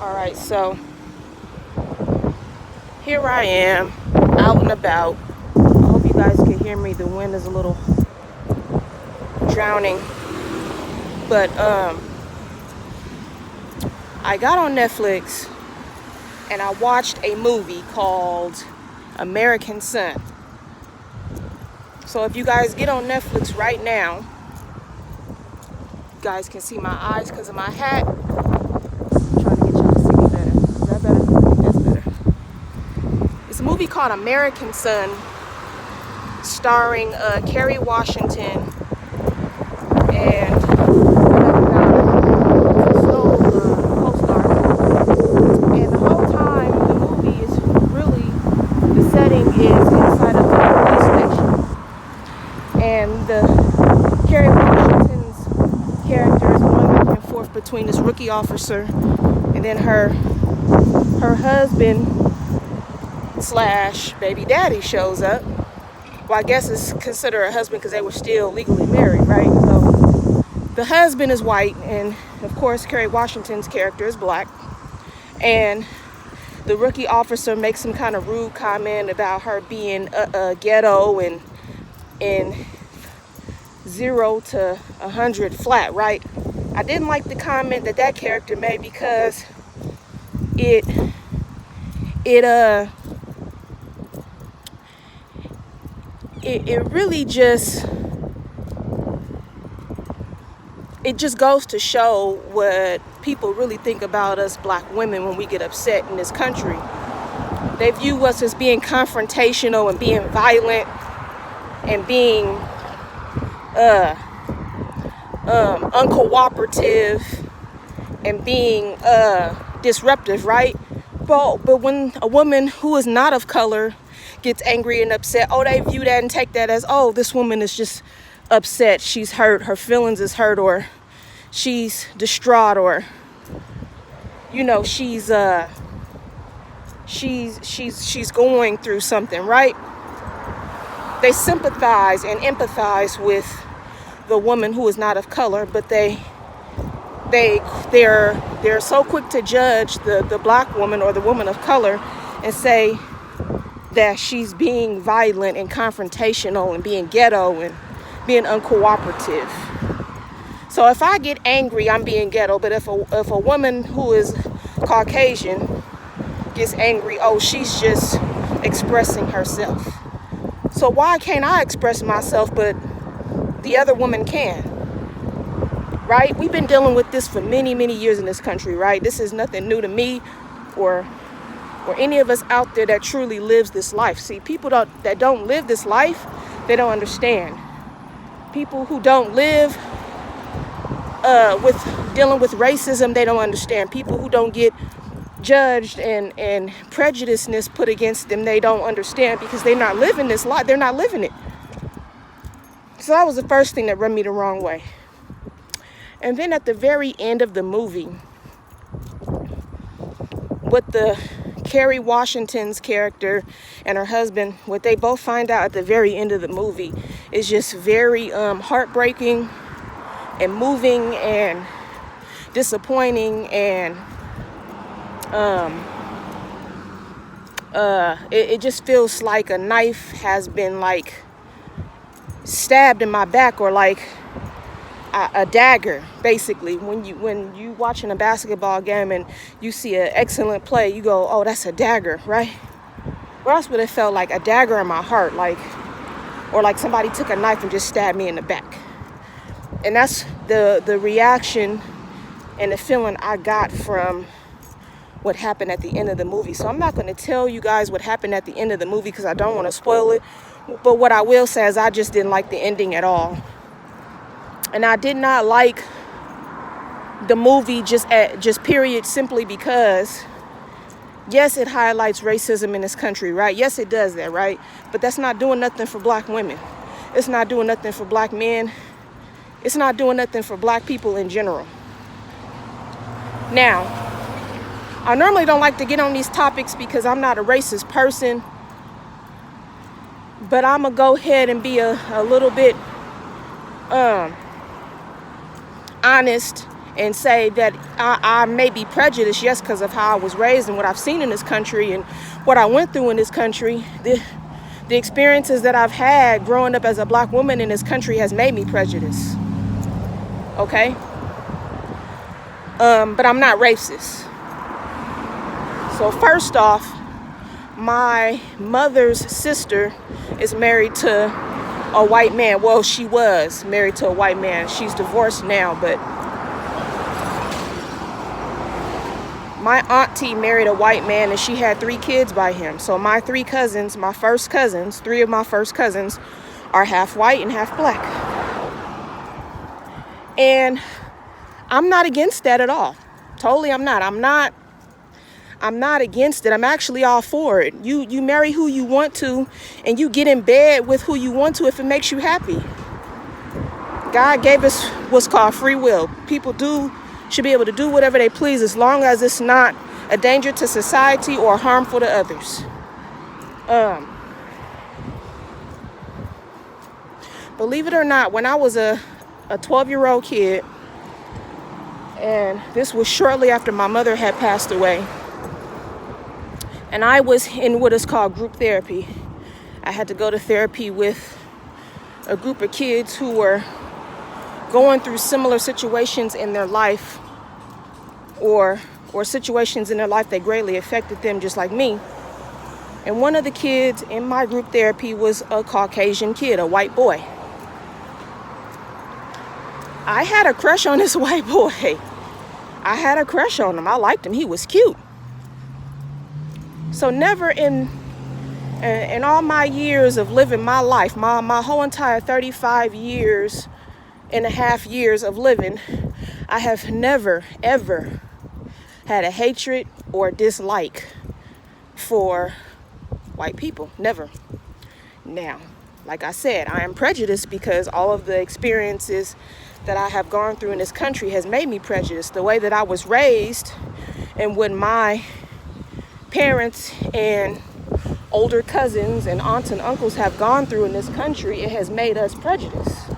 Alright, so here I am, out and about. I hope you guys can hear me. The wind is a little drowning. But I got on Netflix and I watched a movie called American Son. So if you guys get on Netflix right now, you guys can see my eyes because of my hat. I'm trying to get y'all to see me better. Is that better? I think that's better. It's a movie called American Son, starring Kerry Washington and co-star. And the whole time the movie is really, the setting is inside of a police station. And the Kerry Washington's character is going back and forth between this rookie officer and then her husband / baby daddy shows up. Well, I guess it's considered a husband because they were still legally married, right? So the husband is white, and of course Kerry Washington's character is black. And the rookie officer makes some kind of rude comment about her being ghetto and 0 to 100 flat, right? I didn't like the comment that character made because it really just goes to show what people really think about us black women when we get upset in this country. They view us as being confrontational and being violent and being uncooperative and being disruptive, right? But when a woman who is not of color gets angry and upset, they view that and take that as, this woman is just upset, she's hurt, her feelings is hurt, or she's distraught, or she's going through something, right? They sympathize and empathize with the woman who is not of color, but they're so quick to judge the black woman or the woman of color and say that she's being violent and confrontational and being ghetto and being uncooperative. So if I get angry, I'm being ghetto. But if a woman who is Caucasian gets angry, she's just expressing herself. So why can't I express myself, but the other woman can? Right? We've been dealing with this for many, many years in this country, right? This is nothing new to me or any of us out there that truly lives this life. See, people that don't live this life, they don't understand. People who don't live with dealing with racism, they don't understand. People who don't get judged and prejudiceness put against them, they don't understand because they're not living this life. They're not living it. So that was the first thing that rubbed me the wrong way. And then at the very end of the movie, what the Kerry Washington's character and her husband, what they both find out at the very end of the movie is just very heartbreaking and moving and disappointing, and it just feels like a knife has been stabbed in my back, or a dagger, basically. When you watching a basketball game and you see an excellent play, you go, that's a dagger, right? Well, that's what it felt like, a dagger in my heart, or like somebody took a knife and just stabbed me in the back. And that's the reaction and the feeling I got from what happened at the end of the movie. So I'm not going to tell you guys what happened at the end of the movie because I don't want to spoil it. But what I will say is I just didn't like the ending at all. And I did not like the movie just period, simply because, yes, it highlights racism in this country, right? Yes, it does that, right? But that's not doing nothing for black women. It's not doing nothing for black men. It's not doing nothing for black people in general. Now, I normally don't like to get on these topics because I'm not a racist person, but I'm gonna go ahead and be a little bit honest and say that I may be prejudiced, yes, because of how I was raised and what I've seen in this country and what I went through in this country. The experiences that I've had growing up as a black woman in this country has made me prejudiced. Okay? But I'm not racist. So first off, my mother's sister is married to a white man. Well, she was married to a white man. She's divorced now, but my auntie married a white man and she had 3 kids by him. So my 3 cousins, my first cousins, 3 of my first cousins are half white and half black. And I'm not against that at all. Totally, I'm not. I'm not against it. I'm actually all for it. You marry who you want to, and you get in bed with who you want to if it makes you happy. God gave us what's called free will. People should be able to do whatever they please as long as it's not a danger to society or harmful to others. Believe it or not, when I was a 12-year-old kid, and this was shortly after my mother had passed away, and I was in what is called group therapy. I had to go to therapy with a group of kids who were going through similar situations in their life, or situations in their life that greatly affected them just like me. And one of the kids in my group therapy was a Caucasian kid, a white boy. I had a crush on this white boy. I had a crush on him. I liked him. He was cute. So never in all my years of living my life, my whole entire 35 years and a half years of living, I have never, ever had a hatred or dislike for white people. Never. Now, like I said, I am prejudiced because all of the experiences that I have gone through in this country has made me prejudiced. The way that I was raised and when my parents and older cousins and aunts and uncles have gone through in this country, it has made us prejudiced.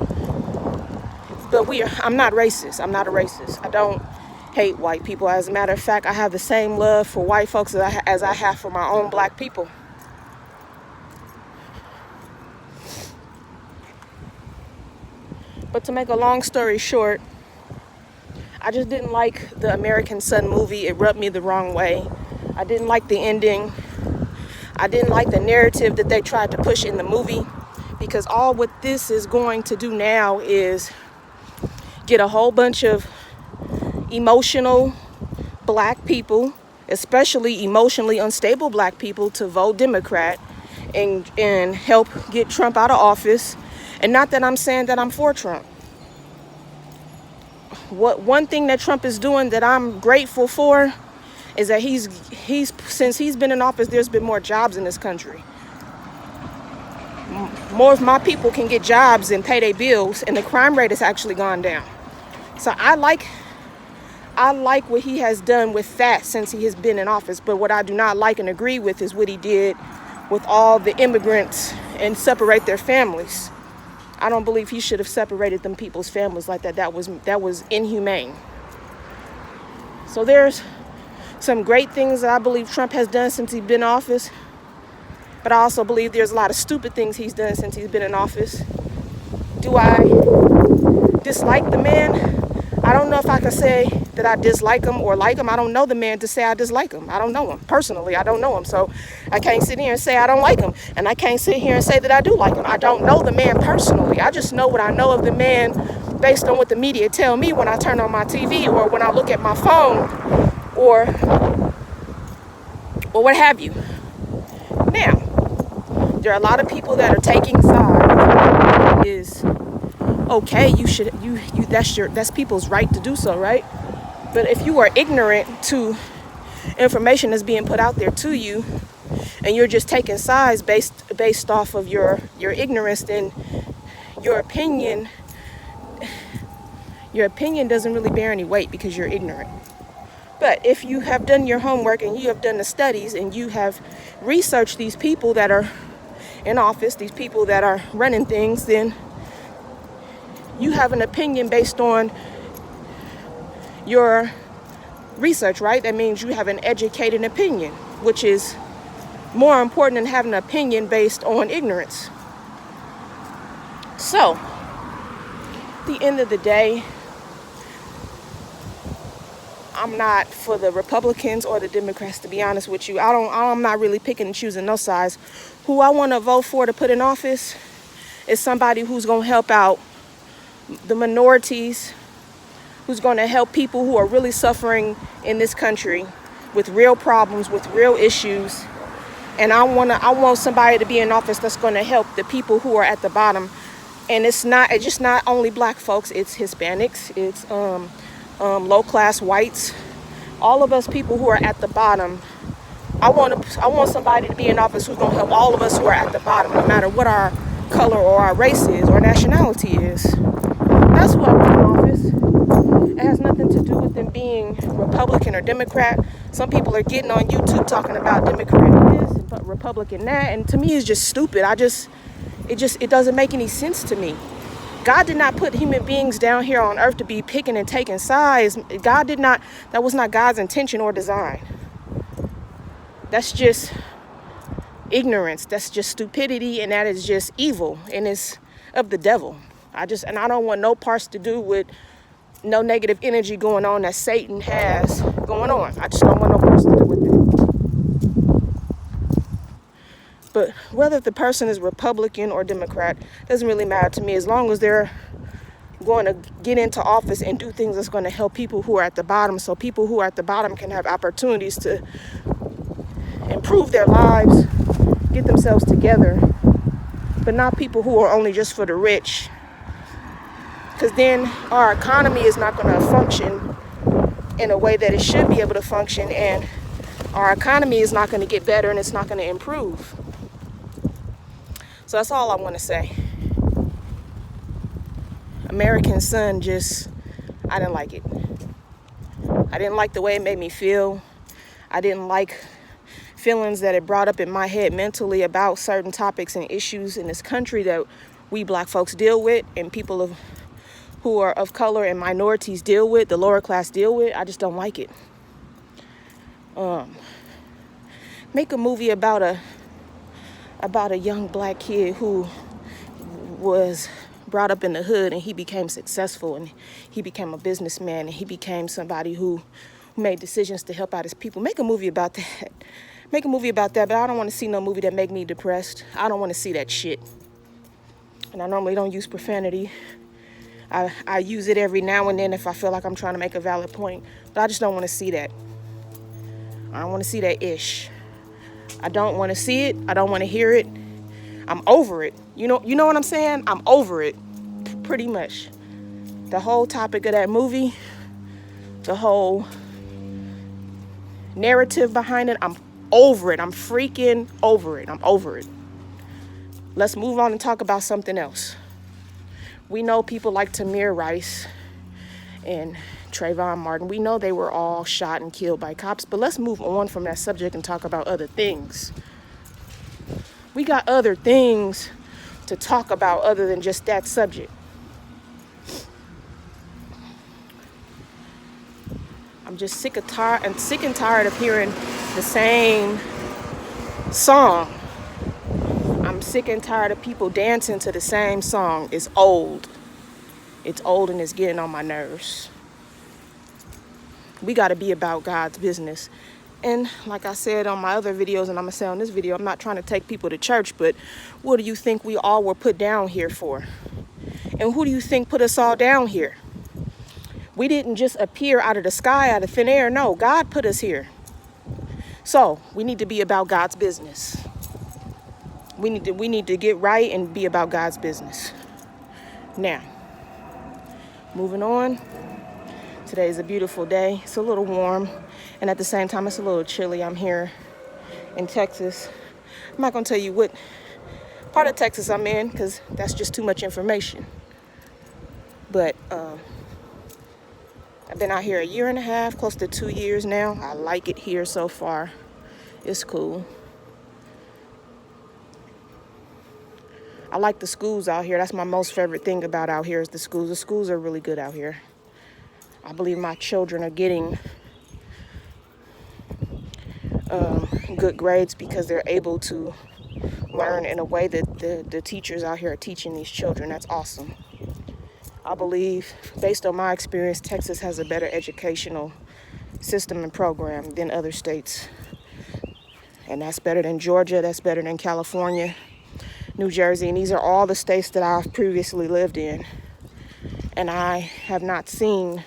But I'm not racist. I'm not a racist. I don't hate white people. As a matter of fact, I have the same love for white folks as I have for my own black people. But to make a long story short, I just didn't like the American Son movie. It rubbed me the wrong way. I didn't like the ending. I didn't like the narrative that they tried to push in the movie, because all what this is going to do now is get a whole bunch of emotional black people, especially emotionally unstable black people, to vote Democrat and help get Trump out of office. And not that I'm saying that I'm for Trump. One thing that Trump is doing that I'm grateful for is that he's since he's been in office, there's been more jobs in this country. More of my people can get jobs and pay their bills, and the crime rate has actually gone down. So I like what he has done with that since he has been in office. But what I do not like and agree with is what he did with all the immigrants and separate their families. I don't believe he should have separated them people's families like that. That was inhumane. So there's some great things that I believe Trump has done since he's been in office. But I also believe there's a lot of stupid things he's done since he's been in office. Do I dislike the man? I don't know if I can say that I dislike him or like him. I don't know the man to say I dislike him. I don't know him. Personally, I don't know him. So I can't sit here and say I don't like him. And I can't sit here and say that I do like him. I don't know the man personally. I just know what I know of the man based on what the media tell me when I turn on my TV or when I look at my phone or what have you. Now, there are a lot of people that are taking sides. Is okay, that's people's right to do so, right? But if you are ignorant to information that's being put out there to you, and you're just taking sides based off of your ignorance, then your opinion doesn't really bear any weight because you're ignorant. But if you have done your homework and you have done the studies and you have researched these people that are in office, these people that are running things, then you have an opinion based on your research, right? That means you have an educated opinion, which is more important than having an opinion based on ignorance. So, at the end of the day, I'm not for the Republicans or the Democrats, to be honest with you. I'm not really picking and choosing no sides. Who I want to vote for to put in office is somebody who's going to help out the minorities, who's going to help people who are really suffering in this country with real problems, with real issues. And I want somebody to be in office that's going to help the people who are at the bottom. And it's just not only black folks, it's Hispanics, it's low-class whites, all of us people who are at the bottom. I want somebody to be in office who's going to help all of us who are at the bottom, no matter what our color or our race is or nationality is. That's who I want in office. It has nothing to do with them being Republican or Democrat. Some people are getting on YouTube talking about Democrat this but Republican that, and to me it's just stupid. It doesn't make any sense to me. God did not put human beings down here on earth to be picking and taking sides. That was not God's intention or design. That's just ignorance. That's just stupidity, and that is just evil, and it's of the devil. I don't want no parts to do with no negative energy going on that Satan has going on. I just don't want no parts to do with it. But whether the person is Republican or Democrat doesn't really matter to me, as long as they're going to get into office and do things that's going to help people who are at the bottom, so people who are at the bottom can have opportunities to improve their lives, get themselves together, but not people who are only just for the rich. Because then our economy is not going to function in a way that it should be able to function, and our economy is not going to get better, and it's not going to improve. So that's all I want to say. American Son I didn't like it. I didn't like the way it made me feel. I didn't like feelings that it brought up in my head mentally about certain topics and issues in this country that we black folks deal with, and people who are of color and minorities deal with, the lower class deal with. I just don't like it. Make a movie about a young black kid who was brought up in the hood, and he became successful, and he became a businessman, and he became somebody who made decisions to help out his people. Make a movie about that. Make a movie about that, but I don't want to see no movie that make me depressed. I don't want to see that shit. And I normally don't use profanity. I use it every now and then if I feel like I'm trying to make a valid point, but I just don't want to see that. I don't want to see that ish. I don't want to see it. I don't want to hear it. I'm over it. You know what I'm saying? I'm over it, pretty much. The whole topic of that movie, the whole narrative behind it, I'm over it. I'm freaking over it. I'm over it. Let's move on and talk about something else. We know people like Tamir Rice and Trayvon Martin. We know they were all shot and killed by cops, but let's move on from that subject and talk about other things. We got other things to talk about other than just that subject. I'm just sick and tired of hearing the same song. I'm sick and tired of people dancing to the same song. It's old. It's old and it's getting on my nerves. We got to be about God's business. And like I said on my other videos, and I'm going to say on this video, I'm not trying to take people to church, but what do you think we all were put down here for? And who do you think put us all down here? We didn't just appear out of the sky, out of thin air. No, God put us here. So we need to be about God's business. We need to get right and be about God's business. Now, moving on. Today is a beautiful day. It's a little warm, and at the same time, it's a little chilly. I'm here in Texas. I'm not going to tell you what part of Texas I'm in, because that's just too much information. But I've been out here 1.5 years, close to 2 years now. I like it here so far. It's cool. I like the schools out here. That's my most favorite thing about out here is the schools. The schools are really good out here. I believe my children are getting good grades because they're able to learn in a way that the teachers out here are teaching these children. That's awesome. I believe, based on my experience, Texas has a better educational system and program than other states. And that's better than Georgia, that's better than California, New Jersey, and these are all the states that I've previously lived in. And I have not seen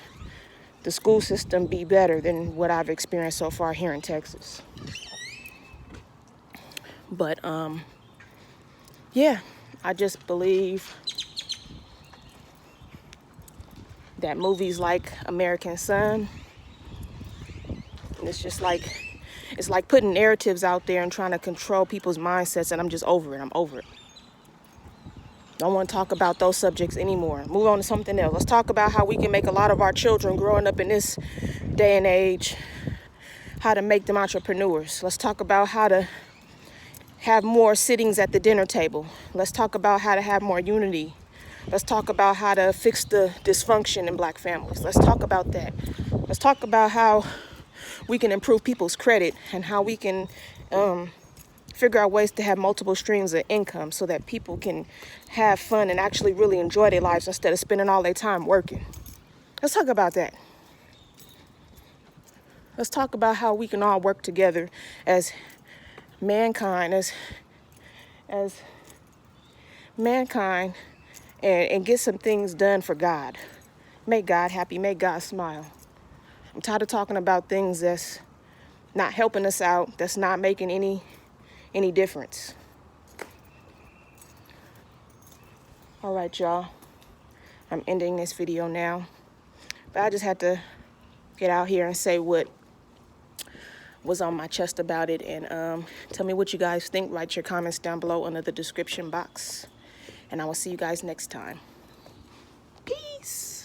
the school system be better than what I've experienced so far here in Texas. But yeah, I just believe that movies like American Son, it's like putting narratives out there and trying to control people's mindsets, and I'm just over it. I'm over it. Don't want to talk about those subjects anymore. Move on to something else. Let's talk about how we can make a lot of our children growing up in this day and age, how to make them entrepreneurs. Let's talk about how to have more sittings at the dinner table. Let's talk about how to have more unity. Let's talk about how to fix the dysfunction in Black families. Let's talk about that. Let's talk about how we can improve people's credit and how we can figure out ways to have multiple streams of income so that people can have fun and actually really enjoy their lives instead of spending all their time working. Let's talk about that. Let's talk about how we can all work together as mankind, as mankind, and get some things done for God. Make God happy, make God smile. I'm tired of talking about things that's not helping us out, that's not making any difference. All right, y'all. I'm ending this video now. But I just had to get out here and say what was on my chest about it. And tell me what you guys think. Write your comments down below under the description box. And I will see you guys next time. Peace.